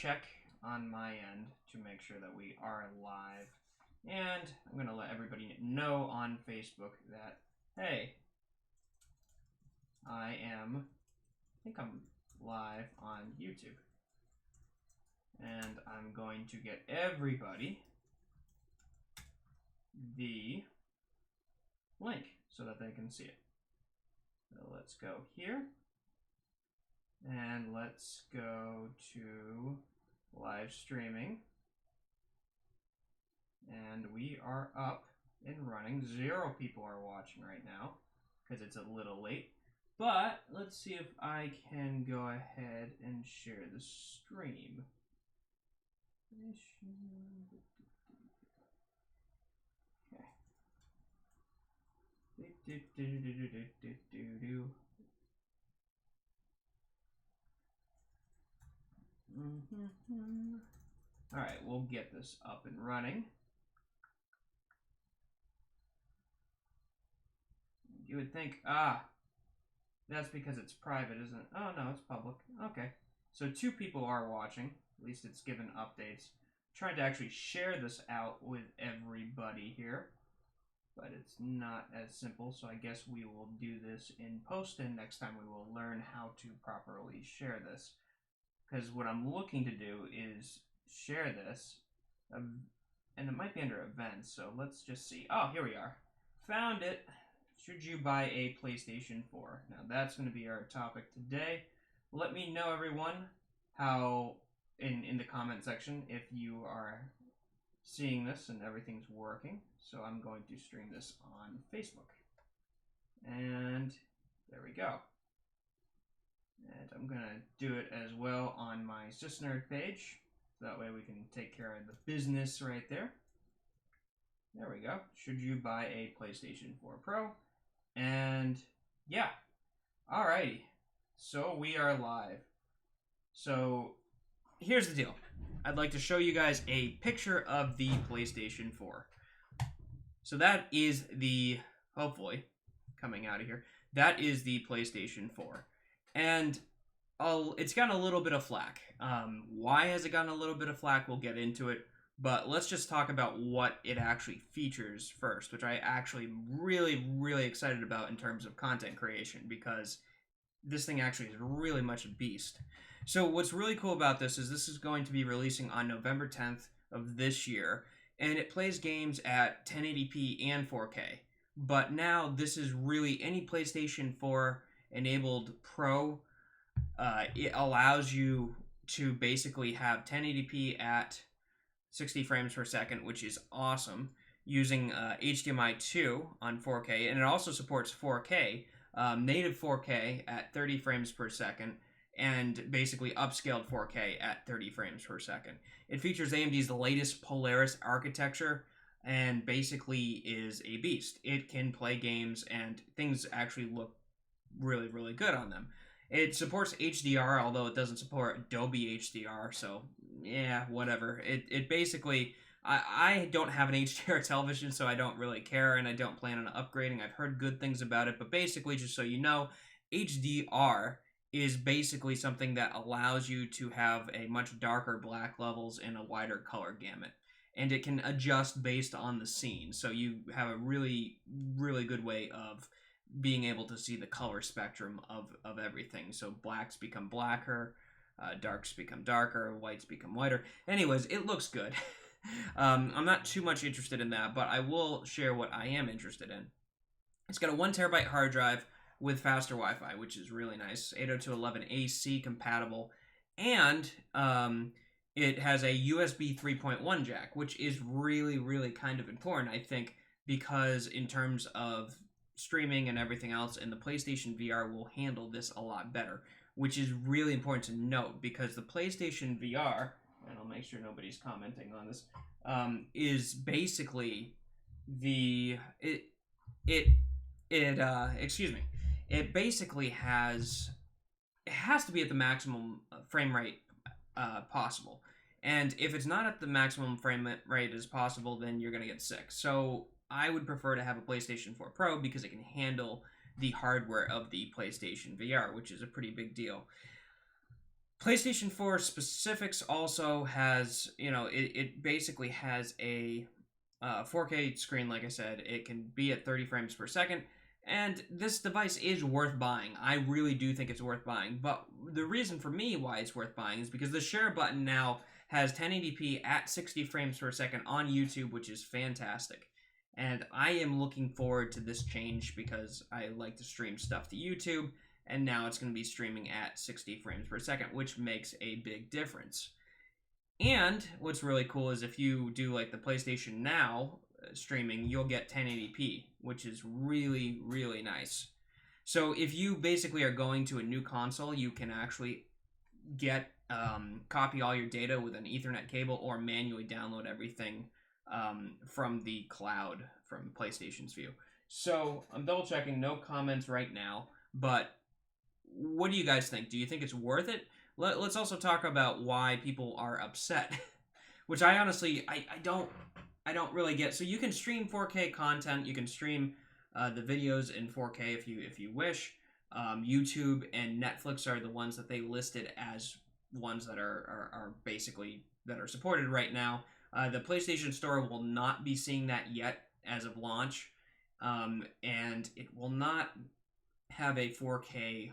check on my end to make sure that we are live. And I'm going to let everybody know on Facebook that, hey, I think I'm live on YouTube. And I'm going to get everybody the link so that they can see it. So let's go here. And let's go to live streaming. And we are up and running. 0 people are watching right now because it's a little late. But let's see if I can go ahead and share the stream. Okay. Alright, we'll get this up and running. You would think, that's because it's private, isn't it? Oh, no, it's public. Okay. So 2 people are watching. At least it's given updates. I'm trying to actually share this out with everybody here. But it's not as simple, so I guess we will do this in post, and next time we will learn how to properly share this. Because what I'm looking to do is share this, and it might be under events, so let's just see. Oh, here we are. Found it. Should you buy a PlayStation 4? Now, that's going to be our topic today. Let me know, everyone, how, in the comment section, if you are seeing this and everything's working. So I'm going to stream this on Facebook. And there we go. And I'm going to do it as well on my SysNerd page. So that way we can take care of the business right there. There we go. Should you buy a PlayStation 4 Pro? And yeah. Alrighty. So we are live. So here's the deal. I'd like to show you guys a picture of the PlayStation 4. So that is the, hopefully, coming out of here, that is the PlayStation 4. And it's gotten a little bit of flack. Why has it gotten a little bit of flack? We'll get into it. But let's just talk about what it actually features first, which I actually really, really excited about in terms of content creation, because this thing actually is really much a beast. So what's really cool about this is going to be releasing on November 10th of this year, and it plays games at 1080p and 4K. But now this is really any PlayStation 4 enabled Pro. It allows you to basically have 1080p at 60 frames per second, which is awesome, using HDMI 2 on 4K, and it also supports 4K, native 4K at 30 frames per second, and basically upscaled 4K at 30 frames per second. It features AMD's latest Polaris architecture, and basically is a beast. It can play games, and things actually look really, really good on them. It supports HDR, although it doesn't support Dolby HDR, so yeah, whatever. It basically, I don't have an HDR television, so I don't really care, and I don't plan on upgrading. I've heard good things about it, but basically, just so you know, HDR is basically something that allows you to have a much darker black levels and a wider color gamut. And it can adjust based on the scene, so you have a really, really good way of being able to see the color spectrum of everything. So blacks become blacker, darks become darker, whites become whiter. Anyways, it looks good. I'm not too much interested in that, but I will share what I am interested in. It's got a 1 terabyte hard drive with faster Wi-Fi, which is really nice. 802.11ac compatible, and it has a USB 3.1 jack, which is really, really kind of important, I think, because in terms of streaming and everything else, and the PlayStation VR will handle this a lot better, which is really important to note, because the PlayStation VR, and I'll make sure nobody's commenting on this, is basically it basically has to be at the maximum frame rate possible. And if it's not at the maximum frame rate as possible, then you're going to get sick. So I would prefer to have a PlayStation 4 Pro because it can handle the hardware of the PlayStation VR, which is a pretty big deal. PlayStation 4 specifics also has, it basically has a 4K screen, like I said. It can be at 30 frames per second, and this device is worth buying. I really do think it's worth buying, but the reason for me why it's worth buying is because the share button now has 1080p at 60 frames per second on YouTube, which is fantastic. And I am looking forward to this change because I like to stream stuff to YouTube, and now it's going to be streaming at 60 frames per second, which makes a big difference. And what's really cool is if you do like the PlayStation Now streaming, you'll get 1080p, which is really, really nice. So if you basically are going to a new console, you can actually get copy all your data with an Ethernet cable or manually download everything from the cloud from PlayStation's view. So I'm double checking, no comments right now, but what do you guys think? Do you think it's worth it? Let's also talk about why people are upset, which I honestly I don't really get. So you can stream 4K content, you can stream the videos in 4K if you wish. YouTube and Netflix are the ones that they listed as ones that are basically that are supported right now. The PlayStation Store will not be seeing that yet as of launch, and it will not have a 4K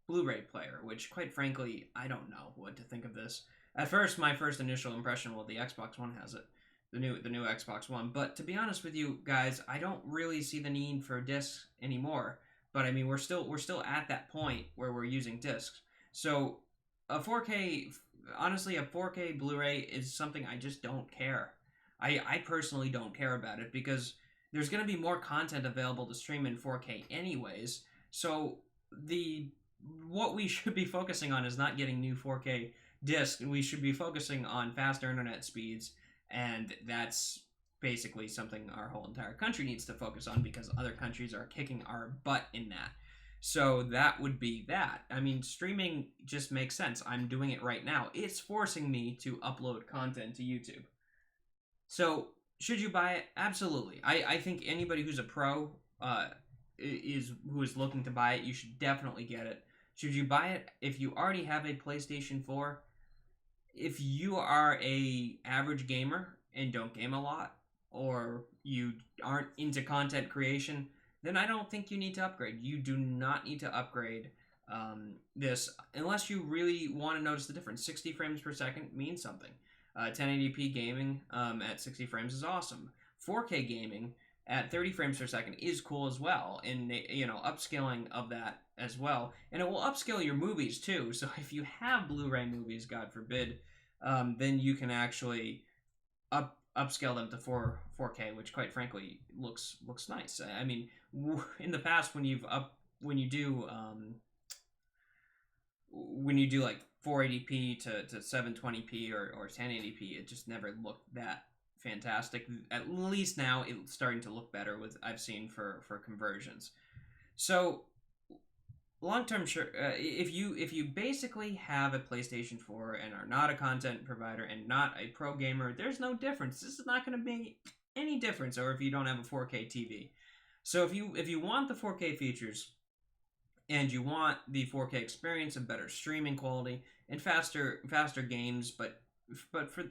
Blu-ray player, which quite frankly, I don't know what to think of this. At first, my first initial impression, well, the Xbox One has it, the new Xbox One. But to be honest with you guys, I don't really see the need for discs anymore. But I mean, we're still at that point where we're using discs. So a 4K, honestly, a 4K Blu-ray is something I just don't care. I personally don't care about it because there's going to be more content available to stream in 4K anyways. So what we should be focusing on is not getting new 4K discs. We should be focusing on faster internet speeds, and that's basically something our whole entire country needs to focus on because other countries are kicking our butt in that. So that would be that. I mean, streaming just makes sense. I'm doing it right now. It's forcing me to upload content to YouTube. So should you buy it? Absolutely. I think anybody who's a pro who is looking to buy it, you should definitely get it. Should you buy it if you already have a PlayStation 4? If you are a average gamer and don't game a lot, or you aren't into content creation, then I don't think you need to upgrade. You do not need to upgrade this unless you really want to notice the difference. 60 frames per second means something. 1080p gaming at 60 frames is awesome. 4K gaming at 30 frames per second is cool as well, and upscaling of that as well, and it will upscale your movies too. So if you have Blu-ray movies, God forbid, then you can actually upscale them to 4K, which quite frankly looks nice. I mean, in the past when you do like 480p to 720p or 1080p, it just never looked that fantastic. At least now it's starting to look better with I've seen for conversions. So long-term, sure, if you basically have a PlayStation 4 and are not a content provider and not a pro gamer, there's no difference. This is not going to be any difference. Or if you don't have a 4K TV. So if you want the 4K features and you want the 4K experience and better streaming quality and faster games, but for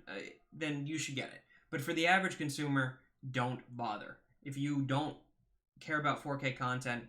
then you should get it. But for the average consumer, don't bother. If you don't care about 4K content,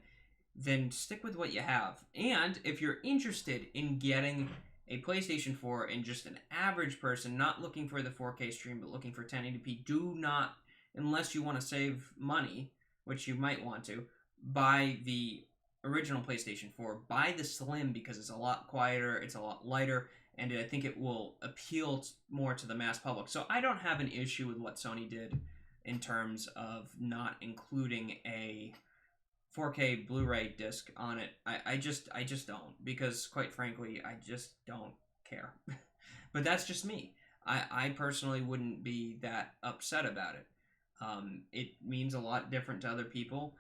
then stick with what you have. And if you're interested in getting a PlayStation 4 and just an average person, not looking for the 4K stream, but looking for 1080p, do not, unless you want to save money, which you might want to, buy the original PlayStation 4. Buy the Slim because it's a lot quieter, it's a lot lighter, and I think it will appeal more to the mass public. So I don't have an issue with what Sony did in terms of not including a 4K Blu-ray disc on it. I just don't, because quite frankly, I just don't care. But that's just me. I personally wouldn't be that upset about it. It means a lot different to other people.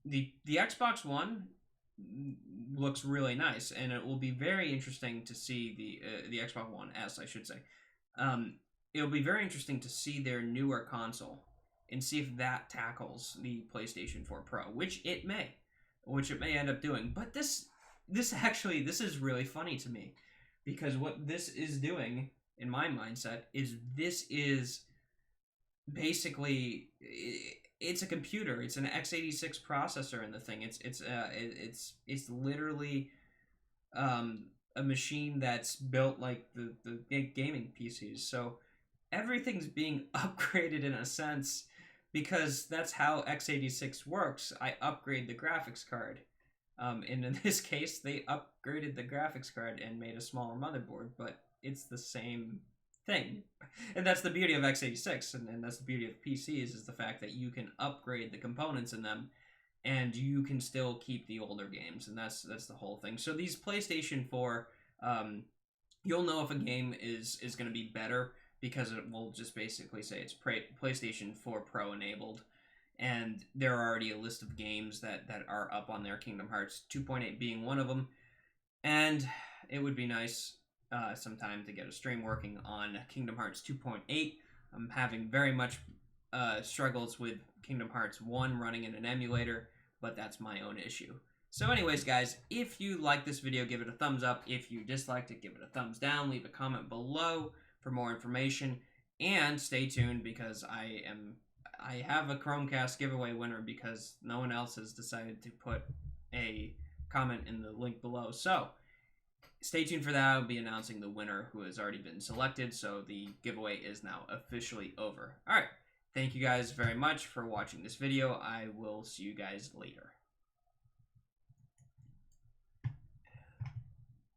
The Xbox One looks really nice, and it will be very interesting to see the Xbox One S, I should say. It'll be very interesting to see their newer console and see if that tackles the PlayStation 4 Pro, which it may end up doing. But this is really funny to me because what this is doing, in my mindset, is this is basically it's a computer. It's an x86 processor in the thing. It's literally a machine that's built like the gaming PCs. So everything's being upgraded in a sense because that's how x86 works. I upgrade the graphics card. And in this case, they upgraded the graphics card and made a smaller motherboard, but it's the same thing. And that's the beauty of x86, and that's the beauty of PCs, is the fact that you can upgrade the components in them, and you can still keep the older games, and that's the whole thing. So these PlayStation 4, you'll know if a game is going to be better because it will just basically say it's PlayStation 4 Pro enabled, and there are already a list of games that are up on there, Kingdom Hearts 2.8 being one of them, and it would be nice sometime to get a stream working on Kingdom Hearts 2.8. I'm having very much struggles with Kingdom Hearts 1 running in an emulator, but that's my own issue. So anyways, guys, if you like this video, give it a thumbs up. If you disliked it, give it a thumbs down. Leave a comment below for more information, and stay tuned because I have a Chromecast giveaway winner because no one else has decided to put a comment in the link below. So stay tuned for that. I'll be announcing the winner who has already been selected, so the giveaway is now officially over. All right. Thank you guys very much for watching this video. I will see you guys later.